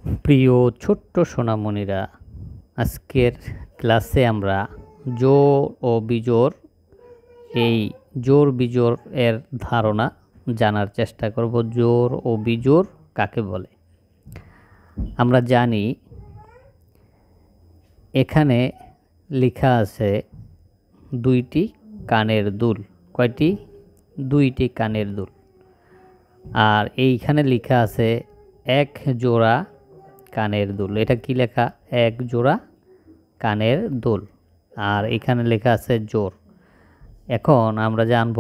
প্রিয় ছোট্ট সোনামণিরা, আজকের ক্লাসে আমরা জোড় ও বিজোড় এই জোড় বিজোড় এর ধারণা জানার চেষ্টা করব। জোড় ও বিজোড় কাকে বলে? আমরা জানি এখানে লেখা আছে দুইটি কানের দুল। কয়টি? দুইটি কানের দুল। আর এইখানে লেখা আছে এক জোড়া কানের দুল। এটা কি লেখা? এক জোড়া কানের দুল। আর এখানে লেখা আছে জোড়। এখন আমরা জানব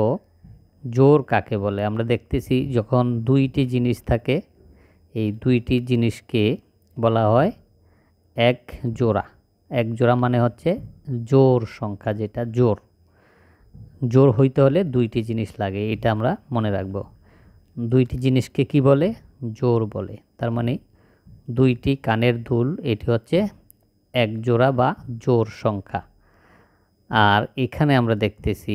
জোড় কাকে বলে। আমরা দেখতেছি যখন দুইটি জিনিস থাকে, এই দুইটি জিনিসকে বলা হয় এক জোড়া। এক জোড়া মানে হচ্ছে জোড় সংখ্যা, যেটা জোড়। জোড় হইতে হলে দুইটি জিনিস লাগে, এটা আমরা মনে রাখব। দুইটি জিনিসকে কি বলে? জোড় বলে। তার মানে দুইটি কানের দুল, এটি হচ্ছে এক জোড়া বা জোড় সংখ্যা। আর এখানে আমরা দেখতেছি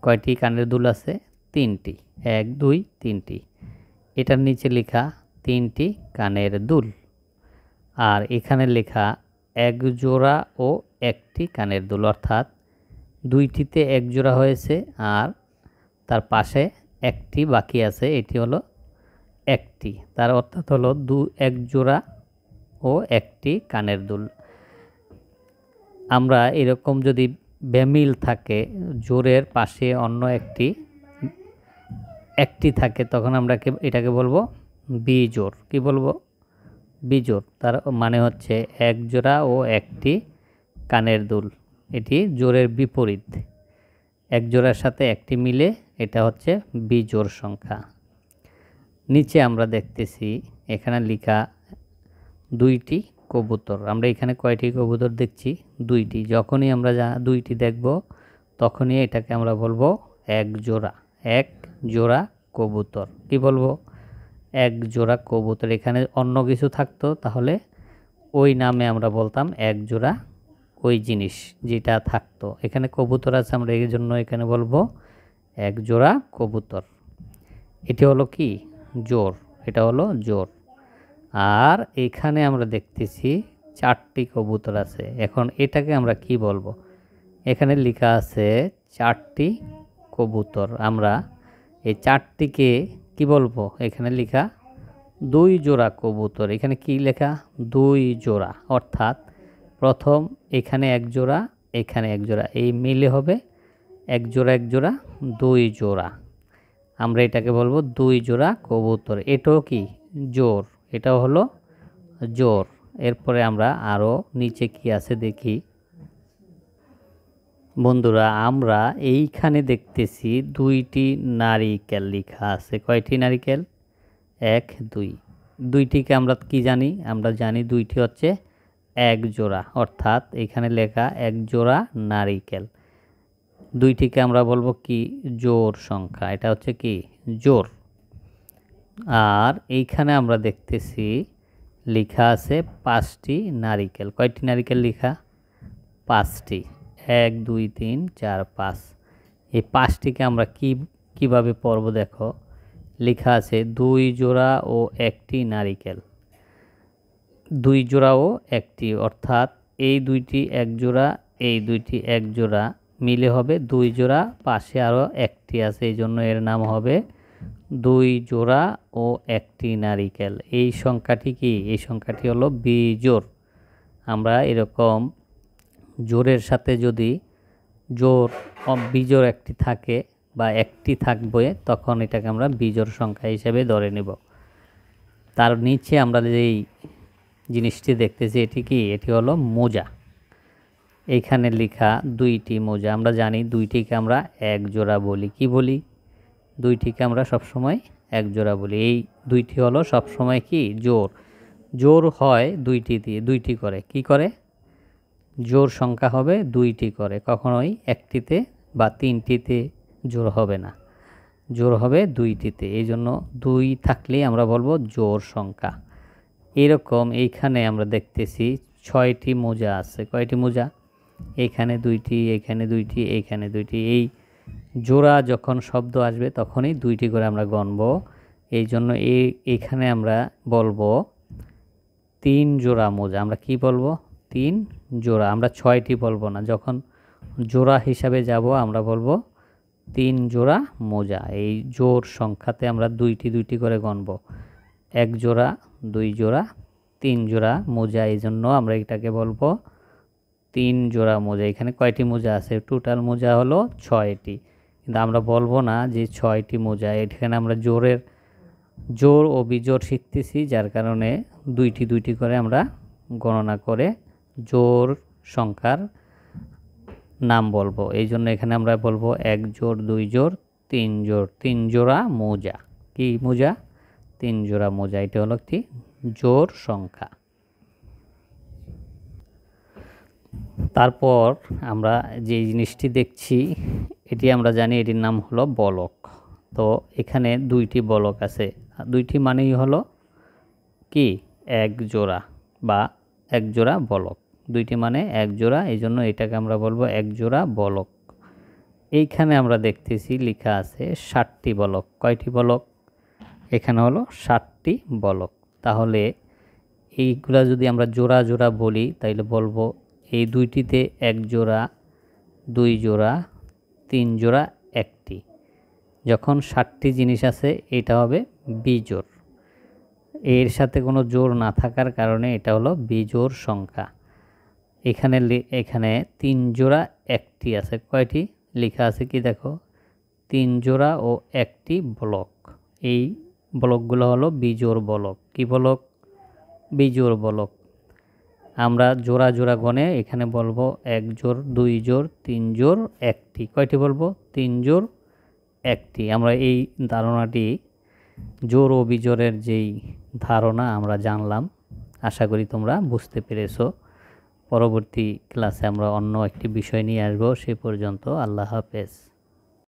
কয়টি কানের দুল আছে? তিনটি। এক, দুই, তিনটি। এটার নিচে লেখা তিনটি কানের দুল। আর এখানে লেখা এক জোড়া ও একটি কানের দুল, অর্থাৎ দুইটিতে এক জোড়া হয়েছে আর তার পাশে একটি বাকি আছে, এটি হলো একটি। তার অর্থাৎ হলো এক জোড়া ও একটি কানের দুল। আমরা এরকম যদি বেমিল থাকে, জোড়ের পাশে অন্য একটি থাকে, তখন আমরা এটাকে বলবো বিজোড়। কি বলবো? বিজোড়। তার মানে হচ্ছে এক জোড়া ও একটি কানের দুল। এটি জোড়ের বিপরীত। এক জোড়ার সাথে একটি মিলে এটা হচ্ছে বিজোড় সংখ্যা। নিচে আমরা দেখতেছি এখানে লেখা দুইটি কবুতর। আমরা এখানে কয়টি কবুতর দেখছি? দুইটি। যখনই আমরা দুইটি দেখব তখনই এটাকে আমরা বলবো এক জোড়া। এক জোড়া কবুতর। কি বলবো? এক জোড়া কবুতর। এখানে অন্য কিছু থাকতো তাহলে ওই নামে আমরা বলতাম এক জোড়া ওই জিনিস যেটা থাকতো। এখানে কবুতর আছে, আমরা এই জন্য এখানে বলবো এক জোড়া কবুতর। এটি হলো কি? জোড়। এটা হলো জোড়। আর এখানে আমরা দেখতেছি চারটি কবুতর আছে। এখন এটাকে আমরা কি বলবো? এখানে লেখা আছে চারটি কবুতর। আমরা এই চারটিকে কি বলবো? এখানে লেখা দুই জোড়া কবুতর। এখানে কি লেখা? দুই জোড়া। অর্থাৎ প্রথম এখানে এক জোড়া, এখানে এক জোড়া, এই মিলে হবে এক জোড়া এক জোড়া দুই জোড়া। আমরা এটাকে বলবো দুই জোড়া কবুতর। এটাও কি? জোড়। এটাও হলো জোড়। এরপরে আমরা আরও নিচে কি আছে দেখি। বন্ধুরা, আমরা এইখানে দেখতেছি দুইটি নারিকেল লেখা আছে। কয়টি নারিকেল? এক, দুই। দুইটিকে আমরা কি জানি? আমরা জানি দুইটি হচ্ছে এক জোড়া, অর্থাৎ এখানে লেখা এক জোড়া নারিকেল। দুইটিকে আমরা বলবো কি? জোড় সংখ্যা। এটা হচ্ছে কি? জোড়। আর এইখানে আমরা দেখতেছি লেখা আছে পাঁচটি নারিকেল। কয়টি নারিকেল লেখা? পাঁচটি। এক, দুই, তিন, চার, পাঁচ। এই পাঁচটিকে আমরা কিভাবে পড়ব? দেখো, লেখা আছে দুই জোড়া ও একটি নারিকেল। দুই জোড়া ও একটি, অর্থাৎ এই দুইটি এক জোড়া, এই দুইটি এক জোড়া মিলে হবে দুই জোড়া। পাশে আরও একটি আছে, এই জন্য এর নাম হবে দুই জোড়া ও একটি নারিকেল। এই সংখ্যাটি কি? এই সংখ্যাটি হলো বিজোড়। আমরা এরকম জোড়ের সাথে যদি জোড় বিজোড় একটি থাকে বা একটি থাকবে, তখন এটাকে আমরা বিজোড় সংখ্যা হিসেবে ধরে নেব। তার নিচে আমরা যেই জিনিসটি দেখতেছি, এটি কি? এটি হলো মোজা। এইখানে লেখা দুইটি মোজা। আমরা জানি দুইটিকে আমরা এক জোড়া বলি। কি বলি? দুইটিকে আমরা সবসময় এক জোড়া বলি। এই দুইটি হলো সবসময় কি? জোড়। জোড় হয় দুইটি দিয়ে, দুইটি করে। কি করে? জোড় সংখ্যা হবে দুইটি করে, কখনোই একটিতে বা তিনটিতে জোড় হবে না। জোড় হবে দুইটিতে। এই জন্য দুই থাকলেই আমরা বলবো জোড় সংখ্যা। এরকম এইখানে আমরা দেখতেছি ছয়টি মোজা আছে। কয়টি মোজা? এইখানে দুইটি, এইখানে দুইটি, এইখানে দুইটি। এই জোড়া যখন শব্দ আসবে তখনই দুইটি করে আমরা গণব। এই জন্য এইখানে আমরা বলবো তিন জোড়া মোজা, আমরা কি বলবো? তিন জোড়া, আমরা 6টি বলবো না। যখন জোড়া হিসাবে যাব আমরা বলবো তিন জোড়া মোজা। এই জোড় সংখ্যাতে আমরা দুইটি দুইটি করে গণব। এক জোড়া, দুই জোড়া, তিন জোড়া মোজা, এই জন্য আমরা এটাকে বলবো তিন জোড়া মোজা। এখানে কয়টি মোজা আছে? টোটাল মোজা হলো 6টি, কিন্তু আমরা বলবো না যে 6টি মোজা। এখানে আমরা জোড় ও বিজোড় শিখতেছি, যার কারণে দুইটি দুইটি করে আমরা গণনা করে জোড় সংখ্যার নাম বলবো। এই জন্য এখানে আমরা বলবো এক জোড়, দুই জোড়, তিন জোড়, তিন জোড়া মোজা। কি মোজা? তিন জোড়া মোজা। এটা হলো একটি জোড় সংখ্যা। তারপর আমরা যে জিনিসটি দেখছি এটি আমরা জানি, এটির নাম হলো বলক। তো এখানে দুইটি বলক আছে, দুইটি মানেই হলো কি? এক জোড়া বা এক জোড়া বলক। দুইটি মানে এক জোড়া, এই জন্য এটাকে আমরা বলবো এক জোড়া বলক। এইখানে আমরা দেখতেছি লেখা আছে 7টি বলক। কয়টি বলক? এখানে হলো 7টি বলক। তাহলে এইগুলা যদি আমরা জোড়া জোড়া বলি তাইলে বলবো এই দুইটিতে এক জোড়া, দুই জোড়া, তিন জোড়া, একটি। যখন 7টি জিনিস আছে এটা হবে বিজোড়। এর সাথে কোনো জোড় না থাকার কারণে এটা হলো বিজোড় সংখ্যা। এখানে তিন জোড়া একটি আছে। কয়টি লেখা আছে কি দেখো? তিন জোড়া ও একটি বলক। এই বলকগুলো হলো বিজোড় বলক। কি বলক? বিজোড় বলক। আমরা জোড়া জোড়া গণে এখানে বলবো এক জোড়, দুই জোড়, তিন জোড়, একটি। কয়টি বলবো? তিন জোড় একটি। আমরা এই ধারণাটি জোড় ও বিজোড়ের যেই ধারণা আমরা জানলাম, আশা করি তোমরা বুঝতে পেরেছো। পরবর্তী ক্লাসে আমরা অন্য একটি বিষয় নিয়ে আসবো। সে পর্যন্ত আল্লাহ হাফেজ।